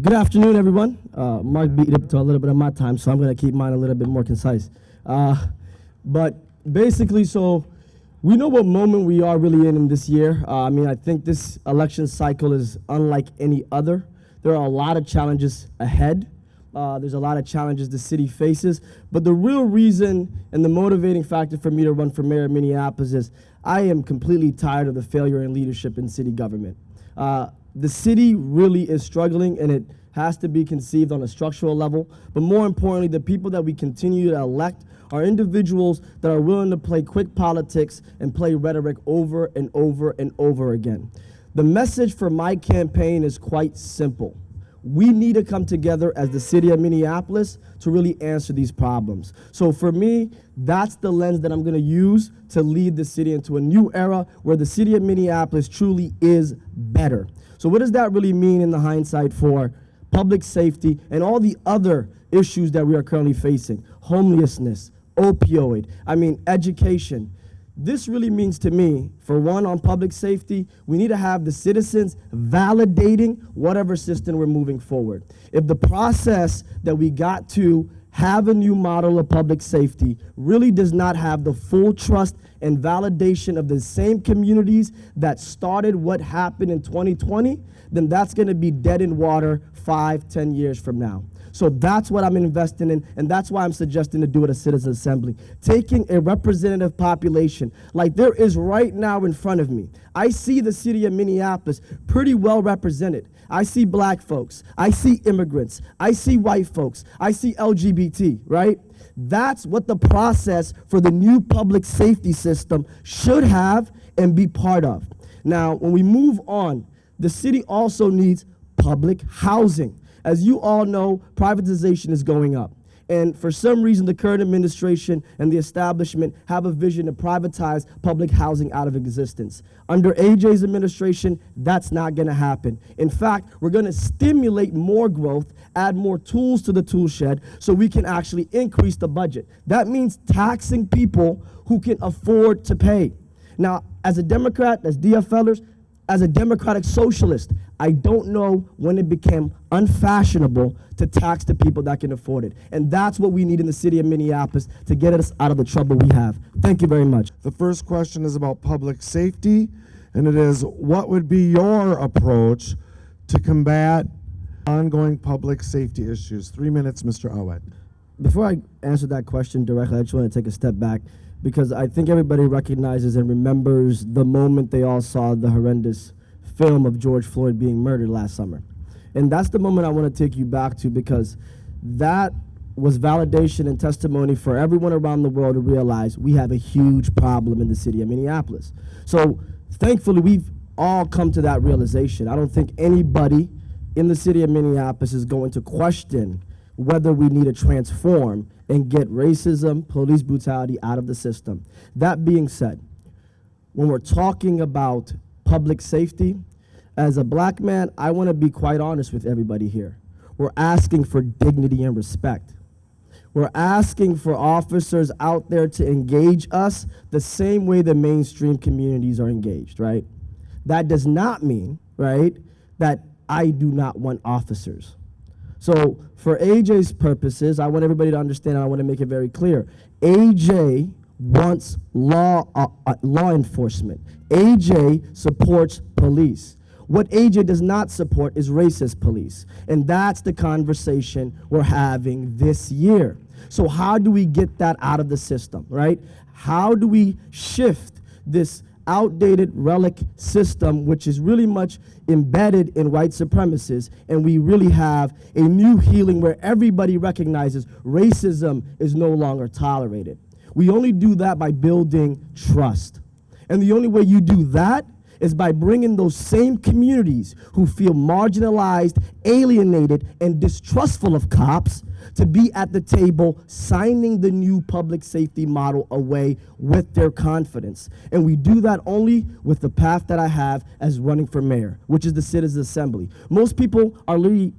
Good afternoon, everyone. Mark beat up to a little bit of my time, so I'm going to keep mine a little bit more concise. But basically, so we know what moment we are really in this year. I think this election cycle is unlike any other. There are a lot of challenges ahead. There's a lot of challenges the city faces. But the real reason and the motivating factor for me to run for mayor of Minneapolis is I am completely tired of the failure in leadership in city government. The city really is struggling, and it has to be conceived on a structural level. But more importantly, the people that we continue to elect are individuals that are willing to play quick politics and play rhetoric over and over and over again. The message for my campaign is quite simple. We need to come together as the city of Minneapolis to really answer these problems. So for me, that's the lens that I'm going to use to lead the city into a new era where the city of Minneapolis truly is better. So what does that really mean in the hindsight for public safety and all the other issues that we are currently facing? Homelessness, opioid, education. This really means to me, for one, on public safety, we need to have the citizens validating whatever system we're moving forward. If the process that we got to have a new model of public safety really does not have the full trust and validation of the same communities that started what happened in 2020, then that's going to be dead in water 5-10 years from now. So that's what I'm investing in, and that's why I'm suggesting to do it a citizen assembly. Taking a representative population like there is right now in front of me. I see the city of Minneapolis pretty well represented. I see black folks, I see immigrants, I see white folks, I see LGBT, right? That's what the process for the new public safety system should have and be part of. Now, when we move on, the city also needs public housing. As you all know, privatization is going up. And for some reason, the current administration and the establishment have a vision to privatize public housing out of existence. Under AJ's administration, that's not going to happen. In fact, we're going to stimulate more growth, add more tools to the tool shed so we can actually increase the budget. That means taxing people who can afford to pay. Now, as a Democrat, as DFLers, as a democratic socialist, I don't know when it became unfashionable to tax the people that can afford it. And that's what we need in the city of Minneapolis to get us out of the trouble we have. Thank you very much. The first question is about public safety, and it is, what would be your approach to combat ongoing public safety issues? 3 minutes, Mr. Awad. Before I answer that question directly, I just want to take a step back because I think everybody recognizes and remembers the moment they all saw the horrendous film of George Floyd being murdered last summer. And that's the moment I want to take you back to because that was validation and testimony for everyone around the world to realize we have a huge problem in the city of Minneapolis. So thankfully, we've all come to that realization. I don't think anybody in the city of Minneapolis is going to question whether we need to transform and get racism, police brutality out of the system. That being said, when we're talking about public safety, as a black man, I want to be quite honest with everybody here. We're asking for dignity and respect. We're asking for officers out there to engage us the same way the mainstream communities are engaged, right? That does not mean, right, that I do not want officers. So for AJ's purposes, I want everybody to understand, and I want to make it very clear. AJ wants law enforcement. AJ supports police. What AJ does not support is racist police. And that's the conversation we're having this year. So how do we get that out of the system, right? How do we shift this outdated relic system, which is really much embedded in white supremacists, and we really have a new healing where everybody recognizes racism is no longer tolerated? We only do that by building trust. And the only way you do that is by bringing those same communities who feel marginalized, alienated, and distrustful of cops to be at the table signing the new public safety model away with their confidence. And we do that only with the path that I have as running for mayor, which is the Citizens Assembly. Most people are really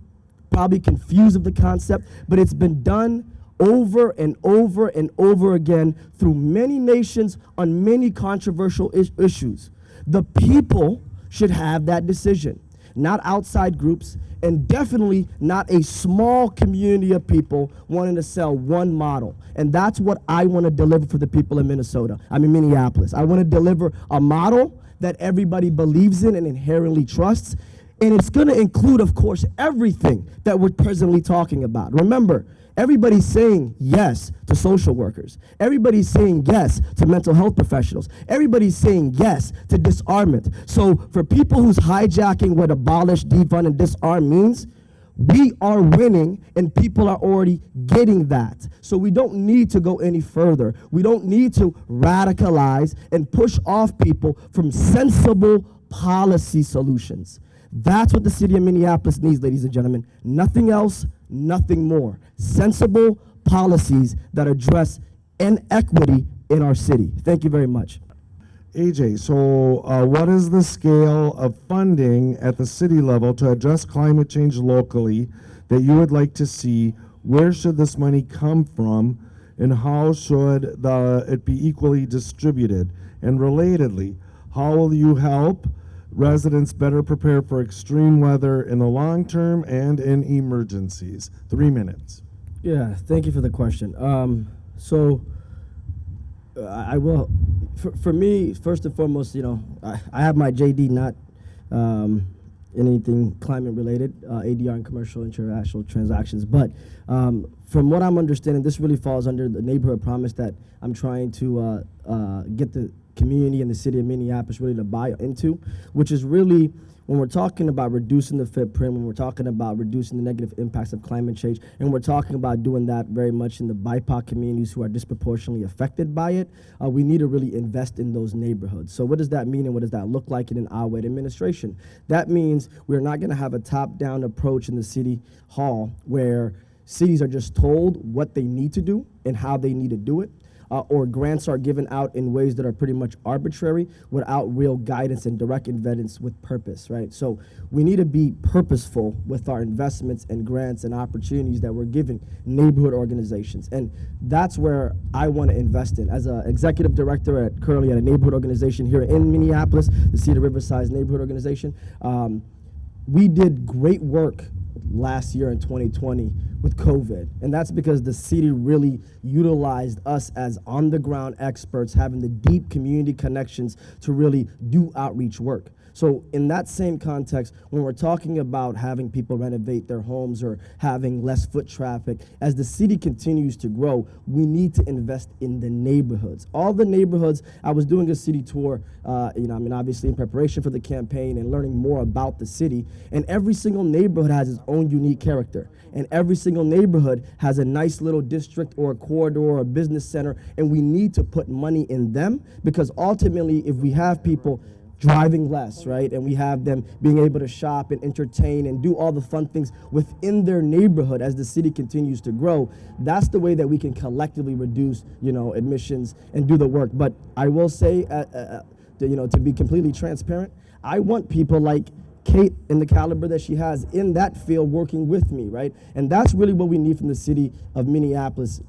probably confused of the concept, but it's been done over and over and over again through many nations on many controversial issues. The people should have that decision. not outside groups, and definitely not a small community of people wanting to sell one model. And that's what I want to deliver for the people in Minneapolis. I want to deliver a model that everybody believes in and inherently trusts. And it's going to include, of course, everything that we're presently talking about. Remember, everybody's saying yes to social workers. Everybody's saying yes to mental health professionals. Everybody's saying yes to disarmament. So for people who's hijacking what abolish, defund, and disarm means, we are winning and people are already getting that. So we don't need to go any further. We don't need to radicalize and push off people from sensible policy solutions. That's what the city of Minneapolis needs, ladies and gentlemen. Nothing else, nothing more. Sensible policies that address inequity in our city. Thank you very much. AJ, so what is the scale of funding at the city level to address climate change locally that you would like to see? Where should this money come from, and how should it be equally distributed? And relatedly, how will you help residents better prepare for extreme weather in the long term and in emergencies? 3 minutes. Yeah, thank you for the question. I will, for me, first and foremost, I have my JD not anything climate related, ADR and commercial international transactions. But from what I'm understanding, this really falls under the neighborhood promise that I'm trying to get the community in the city of Minneapolis really to buy into, which is really, when we're talking about reducing the footprint, when we're talking about reducing the negative impacts of climate change, and we're talking about doing that very much in the BIPOC communities who are disproportionately affected by it, we need to really invest in those neighborhoods. So what does that mean, and what does that look like in an our administration? That means we're not gonna have a top-down approach in the city hall where cities are just told what they need to do and how they need to do it. Or grants are given out in ways that are pretty much arbitrary without real guidance and direct evidence with purpose, right? So we need to be purposeful with our investments and grants and opportunities that we're giving neighborhood organizations. And that's where I want to invest in. As an executive director currently at a neighborhood organization here in Minneapolis, the Cedar Riverside Neighborhood Organization, we did great work last year in 2020 with COVID. And that's because the city really utilized us as on-the-ground experts, having the deep community connections to really do outreach work. So in that same context, when we're talking about having people renovate their homes or having less foot traffic, as the city continues to grow, we need to invest in the neighborhoods. All the neighborhoods, I was doing a city tour, obviously in preparation for the campaign and learning more about the city, and every single neighborhood has its own unique character. And every single neighborhood has a nice little district or a corridor or a business center, and we need to put money in them, because ultimately, if we have people driving less, right, and we have them being able to shop and entertain and do all the fun things within their neighborhood as the city continues to grow, that's the way that we can collectively reduce, emissions and do the work. But I will say, to be completely transparent, I want people like Kate and the caliber that she has in that field working with me, right? And that's really what we need from the city of Minneapolis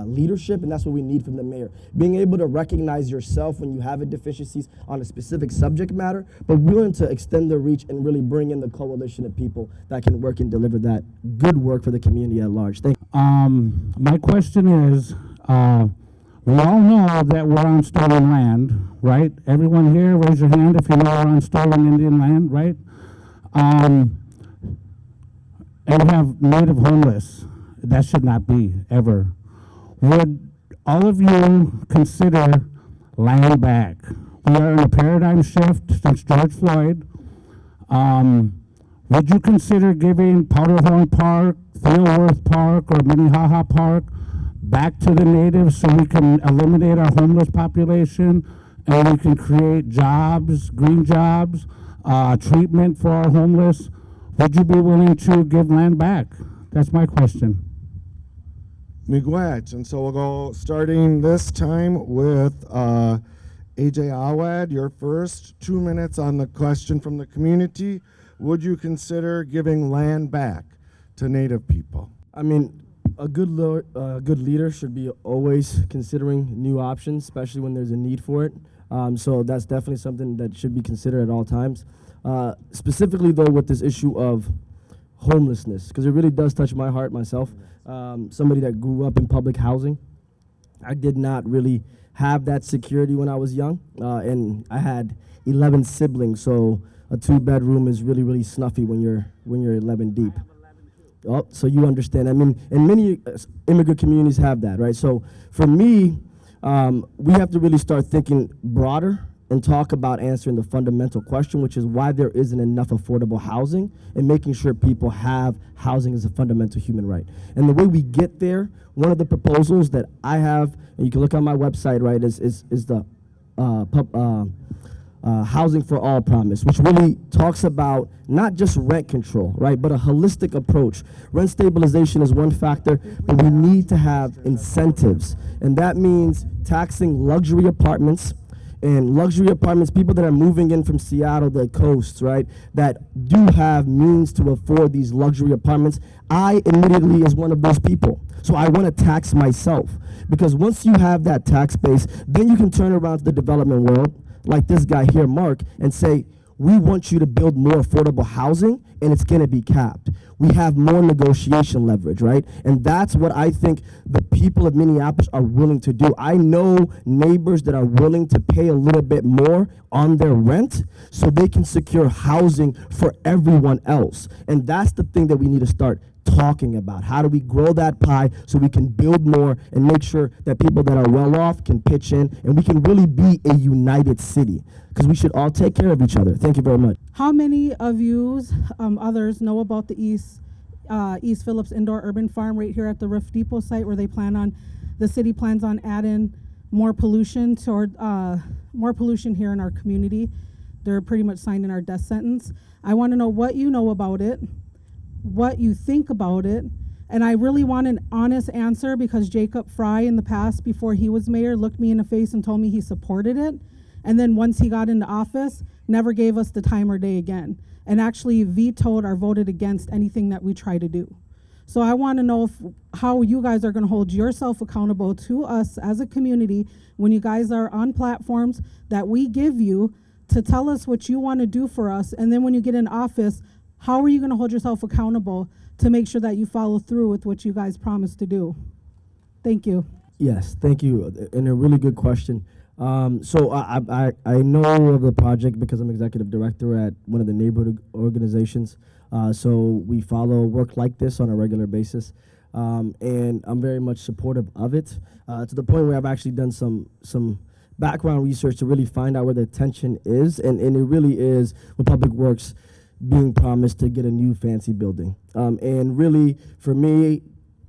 leadership, and that's what we need from the mayor. Being able to recognize yourself when you have deficiencies on a specific subject matter, but willing to extend the reach and really bring in the coalition of people that can work and deliver that good work for the community at large. Thank you. My question is, we all know that we're on stolen land, right? Everyone here, raise your hand if you know we're on stolen Indian land, right? And we have native homeless. That should not be, ever. Would all of you consider land back? We are in a paradigm shift since George Floyd. Would you consider giving Powderhorn Park, Theoworth Park, or Minnehaha Park back to the natives so we can eliminate our homeless population and we can create jobs, green jobs, treatment for our homeless? Would you be willing to give land back? That's my question. Miigwech. And so we'll go starting this time with AJ Awad. Your first 2 minutes on the question from the community. Would you consider giving land back to Native people? I mean, a good leader should be always considering new options, especially when there's a need for it. So that's definitely something that should be considered at all times. Specifically, though, with this issue of homelessness, because it really does touch my heart myself. Somebody that grew up in public housing, I did not really have that security when I was young, and I had 11 siblings, so a 2-bedroom is really, really snuffy when you're 11 deep. Oh, so you understand. I mean, and many immigrant communities have that, right? So for me, we have to really start thinking broader and talk about answering the fundamental question, which is why there isn't enough affordable housing, and making sure people have housing as a fundamental human right. And the way we get there, one of the proposals that I have, and you can look on my website, right, is the Housing for All promise, which really talks about not just rent control, right, but a holistic approach. Rent stabilization is one factor, but we need to have incentives, and that means taxing luxury apartments. And luxury apartments, people that are moving in from Seattle, the coast, right, that do have means to afford these luxury apartments. I admittedly is one of those people. So I want to tax myself, because once you have that tax base, then you can turn around to the development world, like this guy here, Mark, and say, we want you to build more affordable housing, and it's going to be capped. We have more negotiation leverage, right? And that's what I think the people of Minneapolis are willing to do. I know neighbors that are willing to pay a little bit more on their rent so they can secure housing for everyone else. And that's the thing that we need to start talking about. How do we grow that pie so we can build more and make sure that people that are well off can pitch in, and we can really be a united city, because we should all take care of each other. Thank you very much. How many of you others know about the East Phillips Indoor Urban Farm right here at the Rift Depot site, where the city plans on adding more pollution here in our community? They're pretty much signing our death sentence. I want to know what you know about it, what you think about it, and I really want an honest answer, because Jacob Fry in the past, before he was mayor, looked me in the face and told me he supported it, and then once he got into office, never gave us the time or day again, and actually vetoed or voted against anything that we try to do. So I want to know how you guys are going to hold yourself accountable to us as a community when you guys are on platforms that we give you to tell us what you want to do for us, and then when you get in office, how are you going to hold yourself accountable to make sure that you follow through with what you guys promised to do? Thank you. Yes, thank you, and a really good question. So I know of the project because I'm executive director at one of the neighborhood organizations. So we follow work like this on a regular basis, and I'm very much supportive of it, to the point where I've actually done some background research to really find out where the tension is, and it really is with Public Works being promised to get a new fancy building. And really, for me,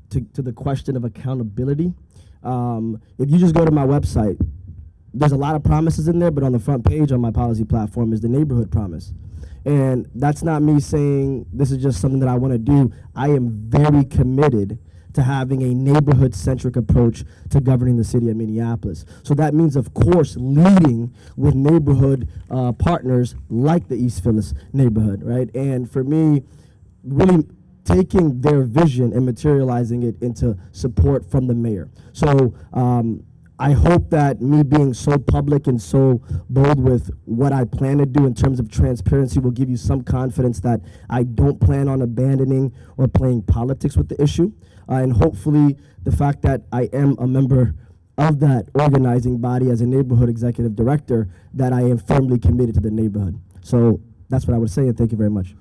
to the question of accountability, if you just go to my website, there's a lot of promises in there, but on the front page on my policy platform is the neighborhood promise. And that's not me saying this is just something that I want to do. I am very committed to having a neighborhood-centric approach to governing the city of Minneapolis. So that means, of course, leading with neighborhood partners like the East Phillips neighborhood, right? And for me, really taking their vision and materializing it into support from the mayor. So I hope that me being so public and so bold with what I plan to do in terms of transparency will give you some confidence that I don't plan on abandoning or playing politics with the issue. And hopefully the fact that I am a member of that organizing body as a neighborhood executive director, that I am firmly committed to the neighborhood. So that's what I would say, and thank you very much.